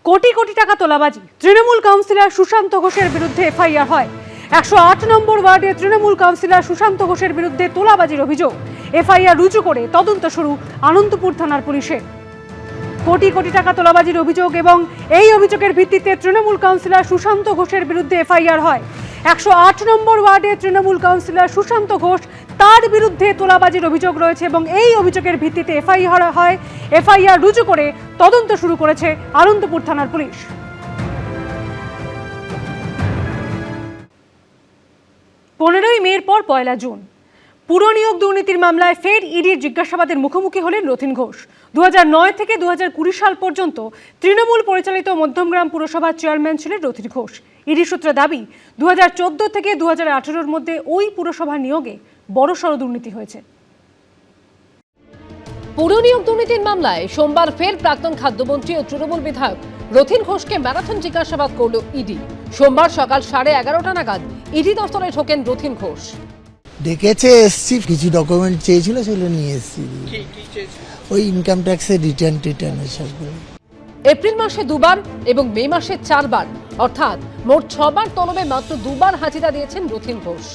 কোটি কোটি টাকা তোলাবাজি, তৃণমূল কাউন্সিলর সুশান্ত ঘোষের বিরুদ্ধে এফআইআর হয়। 108 নম্বর ওয়ার্ডে তৃণমূল কাউন্সিলর সুশান্ত ঘোষের বিরুদ্ধে তোলাবাজির অভিযোগ। এফআইআর রুজু করে তদন্ত শুরু আনন্দপুর থানার পুলিশের। কোটি কোটি টাকা তোলাবাজির অভিযোগ এবং এই অভিযোগের ভিত্তিতে তৃণমূল কাউন্সিলর সুশান্ত ঘোষের বিরুদ্ধে এফআইআর হয়। 108 নম্বর ওয়ার্ডে তৃণমূল কাউন্সিলর সুশান্ত ঘোষ, তার বিরুদ্ধে তোলাবাজির অভিযোগ রয়েছে এবং এই অভিযোগের ভিত্তিতে এফআইআর হয়। এফআইআর রুজু করে তদন্ত শুরু করেছে আনন্দপুর থানার পুলিশ। 15ই মের পর 1 জুন পুর নিয়োগ দুর্নীতির মামলায় ফের ইডির জিজ্ঞাসাবাদের মুখোমুখি হলেন রথীন ঘোষ। 2009 থেকে 2020 সাল পর্যন্ত তৃণমূল পরিচালিত মধ্যমগ্রাম পুরসভার চেয়ারম্যান ছিলেন রথীন ঘোষ। ইডি সূত্রে দাবি, 2014 থেকে 2018-র মধ্যে ওই পুরসভা নিয়োগে বড়সড় দুর্নীতি হয়েছে। পুর নিয়োগ দুর্নীতির মামলায় সোমবার ফের প্রাক্তন খাদ্যমন্ত্রী ও তৃণমূল বিধায়ক রথীন ঘোষকে ম্যারাথন জিজ্ঞাসাবাদ করল ইডি। সোমবার সকাল 11:30 নাগাদ ইডি দফতরে ঢোকেন রথীন ঘোষ। ডেকেছে, এসছি, কিছু ডকুমেন্ট চেয়েছিল, সেগুলো নিয়ে এসছি। ওই ইনকাম ট্যাক্সের রিটার্ন এসবগুলো। এপ্রিল মাসে 2 বার এবং মে মাসে 4 বার, অর্থাৎ মোট 6 বার তলবে মাত্র 2 বার হাজিরা দিয়েছেন রথীন ঘোষ।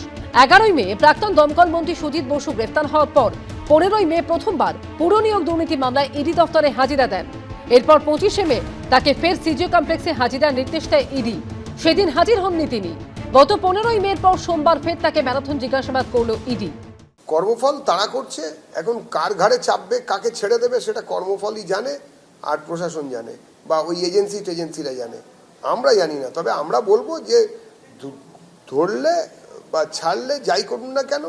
11ই মে প্রাক্তন দমকল মন্ত্রী সুজিত বসু গ্রেফতার হওয়ার পর 15ই মে প্রথমবার পুর নিয়োগ দুর্নীতি মামলায় ইডি দফতরে হাজিরা দেন। এরপর 25শে মে তাকে ফের সিজিও কমপ্লেক্সে হাজিরার নির্দেশ দেয় ইডি। সেদিন হাজির হননি তিনি। গত 15ই মের পর সোমবার ফের তাকে ম্যারাথন জিজ্ঞাসাবাদ করল ইডি। কর্মফল তাড়া করছে, এখন কার ঘাড়ে চাপবে, কাকে ছেড়ে দেবে সেটা কর্মফলই জানে, আর প্রশাসন জানে, বা ওই এজেন্সিরা জানে, আমরা জানি না। তবে আমরা বলবো যে ধরলে বা ছাড়লে যাই করুন না কেন,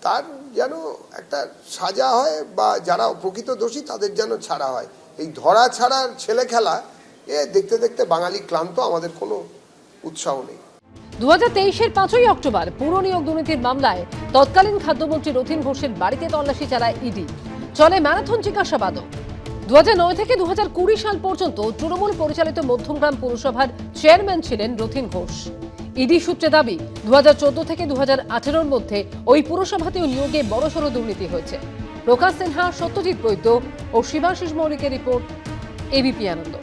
তার যেন একটা সাজা হয়, বা যারা প্রকৃত দোষী তাদের যেন ছাড়া হয়। এই ধরা ছাড়ার ছেলে খেলা দেখতে দেখতে বাঙালি ক্লান্ত, আমাদের কোনো উৎসাহ নেই। 2023-এর 5ই অক্টোবর পুর নিয়োগ দুর্নীতির মামলায় তৎকালীন খাদ্যমন্ত্রী রথীন ঘোষের বাড়িতে তল্লাশি চালায় ইডি। চলে ম্যারাথন জিজ্ঞাসাবাদও। 2009 থেকে 2020 সাল পর্যন্ত তৃণমূল পরিচালিত মধ্যমগ্রাম পুরসভার চেয়ারম্যান ছিলেন রথীন ঘোষ। ইডি সূত্রে দাবি, 2014 থেকে 2018-র মধ্যে ওই পুরসভাতেও নিয়োগে বড়সড় দুর্নীতি হয়েছে। প্রকাশ সিনহা, সত্যজিৎ বৈদ্য ও শিবাশিস মৌলিকের রিপোর্ট, এবিপি আনন্দ।